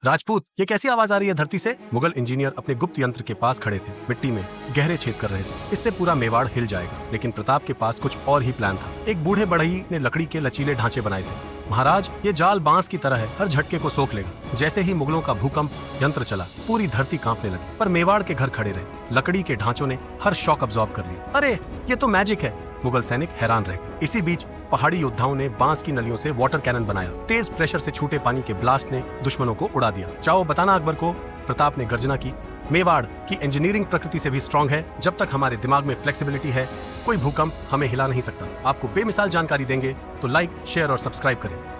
राजपूत, ये कैसी आवाज आ रही है धरती से? मुगल इंजीनियर अपने गुप्त यंत्र के पास खड़े थे, मिट्टी में गहरे छेद कर रहे थे। इससे पूरा मेवाड़ हिल जाएगा। लेकिन प्रताप के पास कुछ और ही प्लान था। एक बूढ़े बढ़ई ने लकड़ी के लचीले ढांचे बनाए थे। महाराज, ये जाल बांस की तरह है, हर झटके को सोख लेगा। जैसे ही मुगलों का भूकंप यंत्र चला, पूरी धरती कांपने लगी। पर मेवाड़ के घर खड़े रहे। लकड़ी के ढांचों ने हर शॉक अब्सॉर्ब कर लिया। अरे, ये तो मैजिक है। मुगल सैनिक हैरान रह गए। इसी बीच पहाड़ी योद्धाओं ने बांस की नलियों से वाटर कैनन बनाया। तेज प्रेशर से छूटे पानी के ब्लास्ट ने दुश्मनों को उड़ा दिया। चाहो बताना अकबर को। प्रताप ने गर्जना की। मेवाड़ की इंजीनियरिंग प्रकृति से भी स्ट्रांग है। जब तक हमारे दिमाग में फ्लेक्सिबिलिटी है, कोई भूकंप हमें हिला नहीं सकता। आपको बेमिसाल जानकारी देंगे तो लाइक, शेयर और सब्सक्राइब करें।